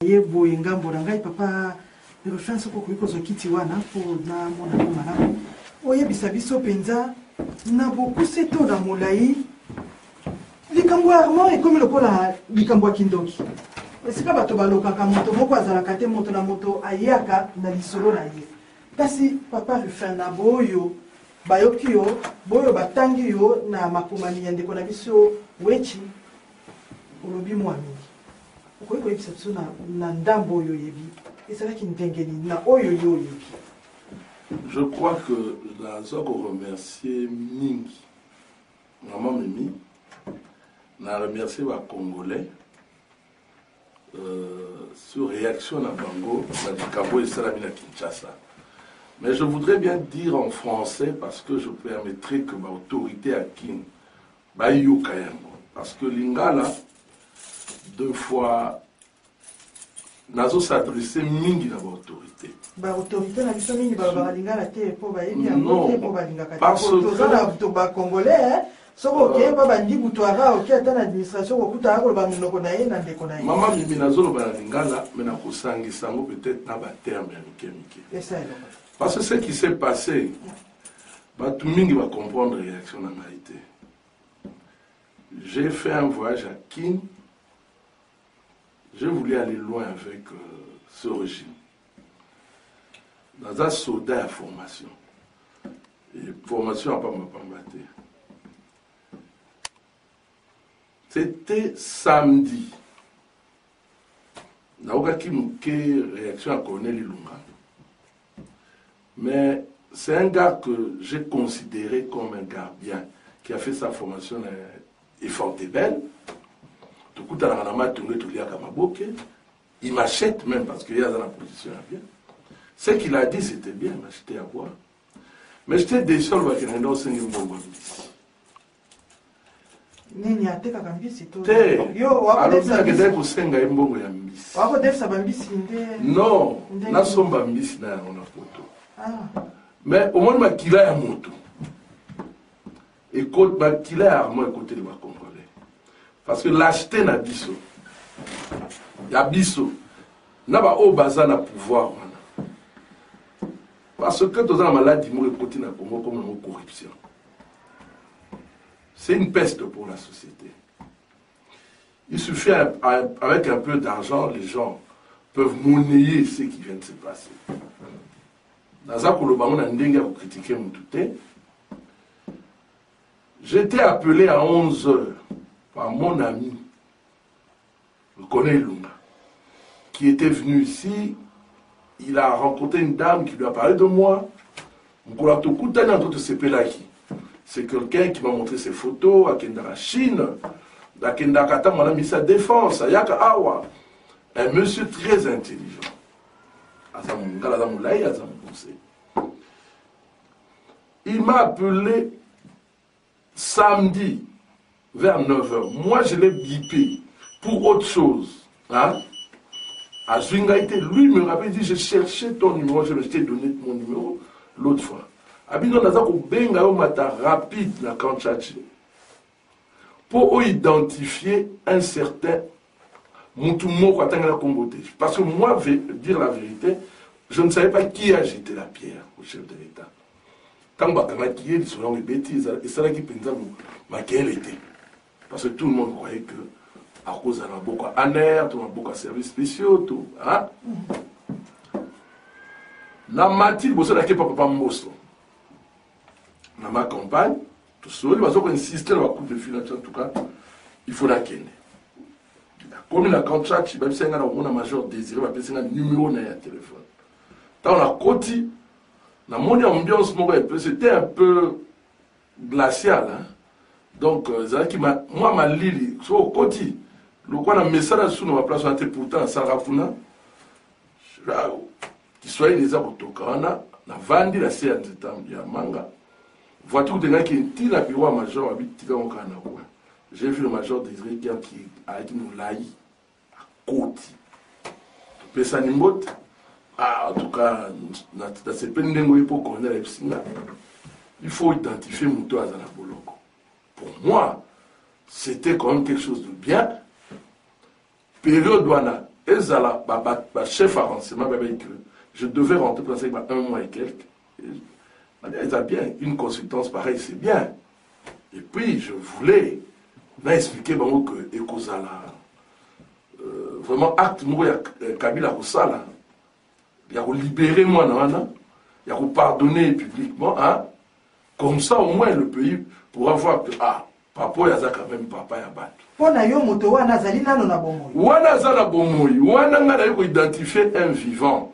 Yebo ingambo rangai papa refense ko kuiko zokiti wana po na mona komala. Oye bisabiso penza na beaucoup seto na molai. Likambo armo et comme le pola likambo kindoki. Esika bato baloka ka moto moko azala kate moto na moto ayaka na lisolo na ye. Kasi papa refense na boyo bayoki yo boyo batangi yo na makomani yande kona biso wechi olobi mwami. Je crois que nous avons remercié Mingi, maman Mimi, nous avons remercié les Congolais sur réaction à Bango, Cabo et Salamina Kinshasa. Mais je voudrais bien dire en français parce que je permettrai que l'autorité à Kin, parce que Lingala, deux fois, nazo s'adresser mingi na autorité. Ba autorité na biso mingi ba balingala te po ba yebi non, po balingaka. Parce que to ba congolais soko ke ba bandi butwara o ke ta na administration ko kuta ko ba munoko na ye na ndeko na ye. Mama mimi nazo lo balingala mais na kusangisa ngo peut-être na ba terme ya mike. Et ça parce que ce qui s'est passé ba tout mingi va comprendre réaction na maïté. J'ai fait un voyage à Kin. Je voulais aller loin avec ce régime. Dans un soldat à formation. Et formation à pas m'apambater. C'était samedi. Naoka Kimouké, réaction à Colonel Ilunga. Mais c'est un gars que j'ai considéré comme un gardien qui a fait sa formation à Fortebelle. Il m'achète même parce qu'il y a dans la position bien. Ce qu'il a dit, c'était bien, il m'a acheté à boire. Mais j'étais déçu de voir qu'il y a un autre non, na somba mbisi na on a photo. Mais au moins ma kila ya moto. Écoute, ma kila ya armo écouter les Congolais. Parce que l'acheter na biso. Ya biso. Na ba o baza na pouvoir wana. Parce que tous les malades mo écouter na Congo comme la corruption. C'est une peste pour la société. Il suffit avec un peu d'argent, les gens peuvent monnayer ce qui vient de se passer. Dans un kolobango na ndenge ya critiquer Moutouté. J'étais appelé à 11 h par mon ami, le colonel Lunga, qui était venu ici. Il a rencontré une dame qui lui a parlé de moi. C'est quelqu'un qui m'a montré ses photos à Kendara Chine. À Kendara Kata, on a mis sa défense. Un monsieur très intelligent. Il m'a appelé samedi vers 9 h. Moi, je l'ai bipé pour autre chose. Hein? À Zwingaïté, lui me rappelle, il dit, j'ai cherché ton numéro, je t'ai donné mon numéro l'autre fois. Abino Nazako Benga Mata rapide na Kanchachi pour identifier un certain Moutumo Kwatanga Kombote. Parce que moi, dire la vérité, je ne savais pas qui a jeté la pierre au chef de l'État. Quand Bakanga qui est, ils sont des bêtises, et c'est là qui pensait ma quelle était. Parce que tout le monde croyait que, à cause de la beaucoup ANER, tout le monde beaucoup de services spéciaux, tout. Hein? La Mathilde, vous savez, papa Mosso. Dans ma campagne, tout seul, parce qu'on insiste sur la coupe de finance, en tout cas, il faut la kenner. Comme la contrat, il y a un major désiré, il y a un numéro de téléphone. Dans la côte, dans mon ambiance, c'était un peu glacial. Hein? Donc, moi, ma lili, sur le côté, le quoi, un message sur ma place, on était pourtant à Sarafuna, qui soit les Abotokana, la Vandi, la séance de temps, il y a manga. Voiture de gens qui est la bureau à major habite au Canada. J'ai vu le major Désiré qui a dit nous laï à côté. Pessanimot, en tout cas, dans ces peines d'engoyer pour connaître il faut identifier Mouto à Zanaboloko. Pour moi, c'était quand même quelque chose de bien. Période où ezala chef à renseignement que je devais rentrer pour avec 1 mois et quelques. Ils ont bien une consultance pareille, c'est bien. Et puis je voulais expliquer que ekozala vraiment acte moko ya Kabila kosala ya libérer moi nana ya pardonner publiquement, hein. Comme ça au moins le pays pourra voir que papa yaza quand même papa ya bato. Pona yo moto wana zali nano na bomoi. Wana zala bomoi, wana nga na ko identifier un vivant.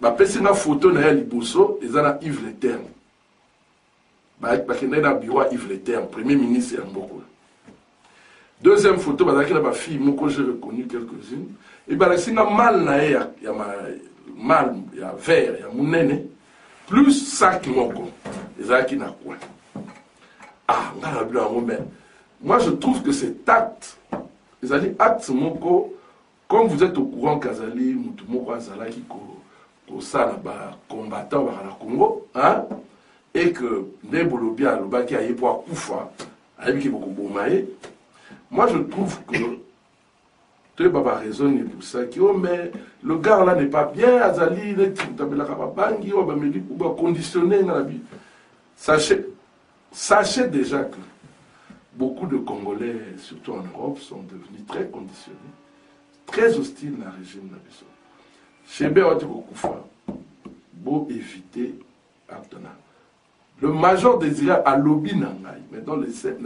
Ba pesi na photo na ya liboso ezana Yves Le Terme. Ba kende na bureau Yves Le Terme, premier ministre ya Mboko. Deuxième photo bazaki na ba fille moko j'ai reconnu quelques-unes et ba singa mal na ya mal ya vert ya munene plus sac moko ezaki na quoi. Ngana bila mais moi je trouve que cet acte, les actes moko, comme vous êtes au courant qu'Azali mutu moko azalaki ko ça ba combattant ba na Congo, hein, et que Nebolobia lobaki aye pour kufa, ayebiki beaucoup bomaye. Moi je trouve que tu vas raisonner pour ça que mais le gars là n'est pas bien, Azali il est bangi on va me dire pour conditionner dans la vie. Sachez déjà que beaucoup de Congolais, surtout en Europe, sont devenus très conditionnés, très hostiles à régime Nabiso. Chez Béotikoukoufa, beau éviter Abdona. Le major désiré à lobby Nangaï, mais dans les scènes,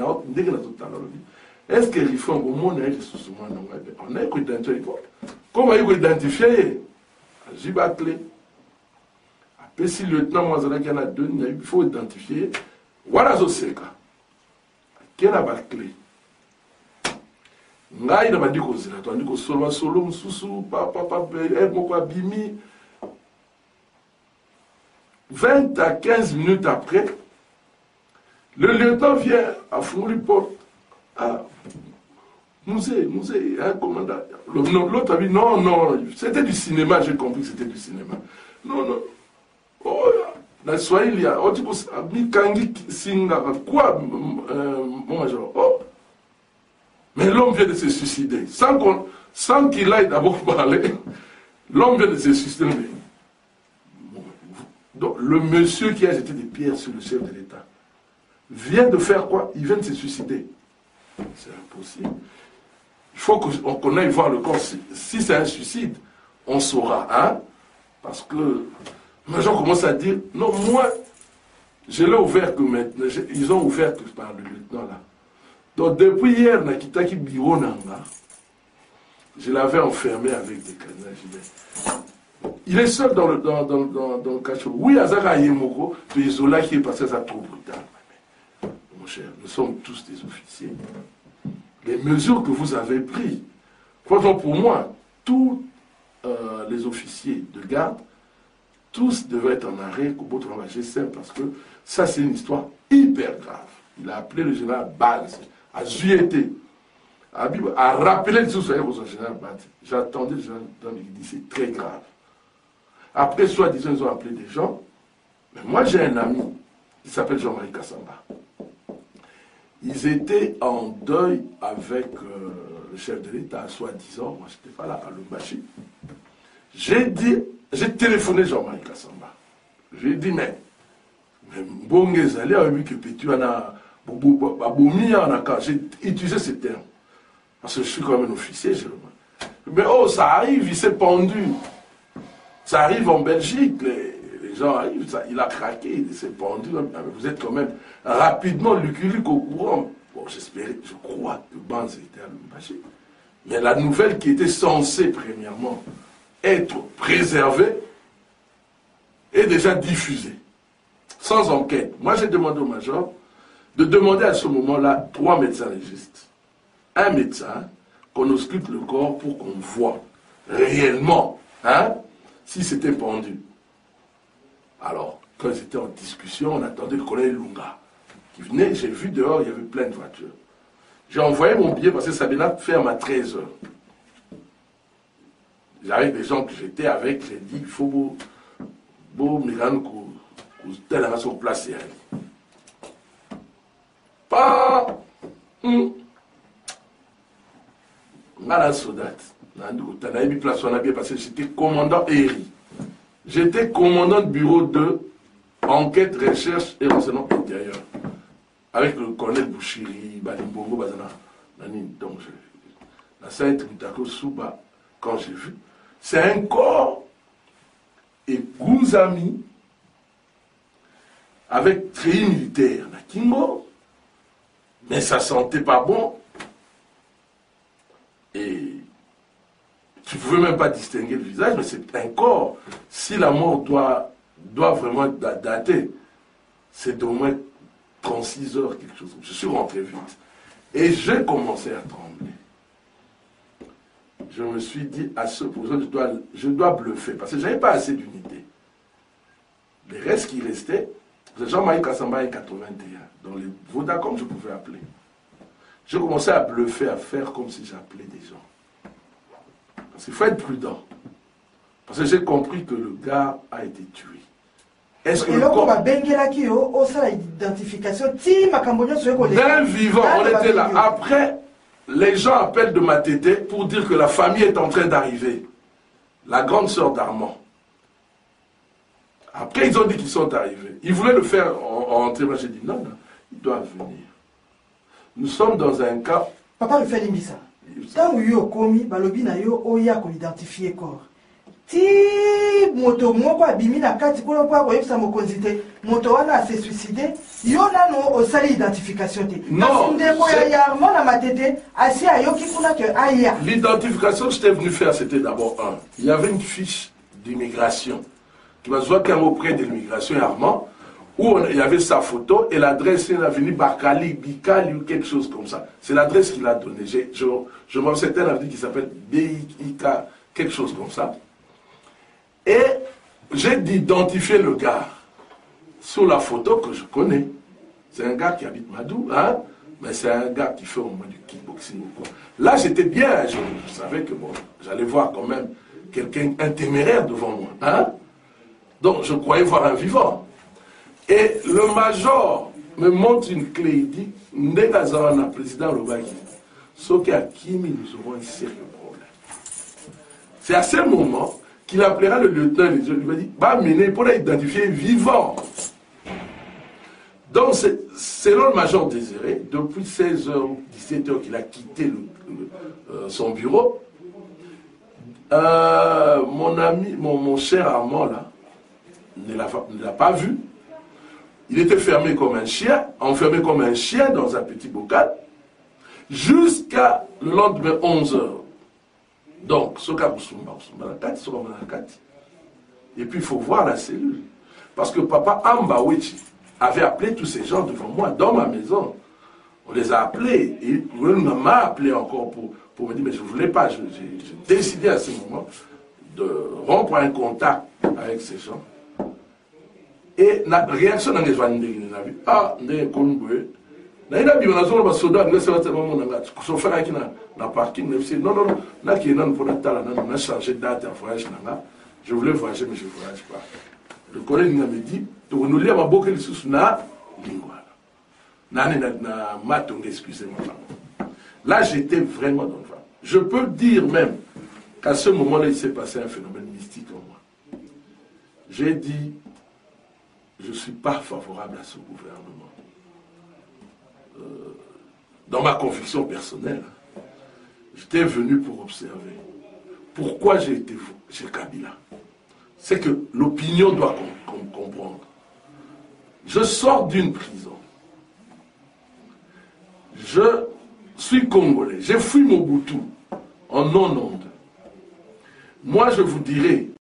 est-ce qu'il faut un moment on a identifié. Comment il faut identifier Jibatlé. Après, si le lieutenant Moazana qui en a deux, il faut identifier. Voilà ce cas. Quelle est la clé? Ngai na bandiko zela, tu andiko solo mususu, papa, moko bimi. 20 à 15 minutes après, le lieutenant vient à Fourli Porte. Musée, un commandant. L'autre a dit non, c'était du cinéma, j'ai compris que c'était du cinéma. Non. Oh, la Swahili, on dit que Kangi Singa, quoi, mon major? Oh, mais l'homme vient de se suicider. Sans qu'il aille d'abord parler, l'homme vient de se suicider. Donc, le monsieur qui a jeté des pierres sur le chef de l'État vient de faire quoi? Il vient de se suicider. C'est impossible. Il faut qu'on aille voir le corps. Si c'est un suicide, on saura. Hein? Parce que les gens commencent à dire, non, moi, je l'ai ouvert que maintenant. Ils ont ouvert que par le lieutenant là. Donc depuis hier, Nakitaki Biro Nanga, je l'avais enfermé avec des cadenas. Il est seul dans le cachot. Oui, Azara Yemoko, tu es Zola qui est passé ça trop brutal. Mon cher, nous sommes tous des officiers. Les mesures que vous avez prises, franchement pour moi, tous les officiers de garde, tous devaient être en arrêt au bout de la GSM parce que ça c'est une histoire hyper grave. Il a appelé le général Baz à Zuété, à rappeler les sources au général Baz. J'attendais le général Baz, il dit c'est très grave. Après, soi-disant, ils ont appelé des gens. Mais moi, j'ai un ami qui s'appelle Jean-Marie Kassamba. Ils étaient en deuil avec le chef de l'État, soi-disant. Moi, je n'étais pas là, à Lumbashi. J'ai téléphoné Jean-Marie Kassamba. J'ai dit, mais Mbongezali a vu que tu en as. J'ai utilisé ces termes. Parce que je suis quand même un officier. Mais oh, ça arrive, il s'est pendu. Ça arrive en Belgique, les gens arrivent, il a craqué, il s'est pendu. Vous êtes quand même rapidement Luculique au courant. Bon, je crois que Banz était à Lumbashi. Mais la nouvelle qui était censée, premièrement, être préservée, est déjà diffusée. Sans enquête. Moi, j'ai demandé au major de demander à ce moment-là 3 médecins légistes. Un médecin, qu'on ausculte le corps pour qu'on voit réellement, hein, si c'était pendu. Alors, quand ils étaient en discussion, on attendait le collègue Lunga qui venait. J'ai vu dehors, il y avait plein de voitures. J'ai envoyé mon billet parce que ça venait de ferme à 13h. J'avais des gens que j'étais avec, j'ai dit, il faut que telle raison placée. Pas. On a la soudate. parce que j'étais commandant ERI. J'étais commandant de bureau de enquête, recherche et renseignement intérieur. Avec le colonel Bouchiri, Balimbongo, Bazana. Donc, la Sainte Mitako Souba, quand j'ai vu, c'est un corps et Gouzami avec treillis militaire, na Kingo, mais ça sentait pas bon. Et tu ne pouvais même pas distinguer le visage, mais c'est un corps. Si la mort doit vraiment dater, c'est d'au moins 36 heures, quelque chose. Je suis rentré vite. Et j'ai commencé à trembler. Je me suis dit, à ce point, je dois bluffer, parce que je n'avais pas assez d'unité. Les restes qui restaient, c'est Jean-Marie Kassamba en 81, dans les Vodacom, je pouvais appeler. Je commençais à bluffer, à faire comme si j'appelais des gens. Parce qu'il faut être prudent. Parce que j'ai compris que le gars a été tué. Est-ce que le corps... D'un vivant, on était là. Après, les gens appellent de Matete pour dire que la famille est en train d'arriver. La grande sœur d'Armand. Après, ils ont dit qu'ils sont arrivés. Ils voulaient le faire entrer. Moi, j'ai dit non, non, ils doivent venir. Nous sommes dans un cas... Papa, le fait l'imisa. Quand vous avez commis, balobi na yo oya ko identifier corps. Ti moto moko abimi na kati ko kwa ko yebisa mokonzite moto wana s'est suicidé yo nano osali identification te. Non. L'identification que j'étais venu faire, c'était d'abord un. Il y avait une fiche d'immigration qui m'a joué auprès de l'immigration Armand, où il y avait sa photo et l'adresse, il a venu Bakali, Bikali ou quelque chose comme ça. C'est l'adresse qu'il a donnée. Je m'en sais un avenue qui s'appelle BIK, quelque chose comme ça. Et j'ai identifié le gars sur la photo que je connais. C'est un gars qui habite Madou, hein, mais c'est un gars qui fait au moins du kickboxing ou quoi. Là, j'étais bien, je savais que bon, j'allais voir quand même quelqu'un, un téméraire devant moi. Hein. Donc, je croyais voir un vivant. Et le major me montre une clé, il dit, Ndegazana, président Lobaki, sauf qu'à Kimi, nous aurons un sérieux problème. C'est à ce moment qu'il appellera le lieutenant, il lui a dit, bah, mener pour l'identifier vivant. Donc, selon le major Désiré, depuis 16h ou 17h qu'il a quitté son bureau, mon ami, mon cher Armand, là, ne l'a pas vu. Il était fermé comme un chien, enfermé comme un chien dans un petit bocal, jusqu'à le lendemain 11h. Donc, et puis il faut voir la cellule. Parce que papa Ambawichi avait appelé tous ces gens devant moi, dans ma maison. On les a appelés, et il m'a appelé encore pour me dire, mais je ne voulais pas, j'ai décidé à ce moment de rompre un contact avec ces gens. Et la réaction dans les gens, ah, non, je voulais voyager, mais je ne voyage pas. Le collègue me dit, nous lire ma boucle de na lingua. Excusez-moi. Là, j'étais vraiment dans le vent. Je peux dire même qu'à ce moment-là, il s'est passé un phénomène mystique en moi. J'ai dit, je ne suis pas favorable à ce gouvernement. Dans ma conviction personnelle, j'étais venu pour observer. Pourquoi j'ai été chez Kabila? C'est que l'opinion doit comprendre. Je sors d'une prison. Je suis congolais. J'ai fui Mobutu en non-onde. Moi, je vous dirais,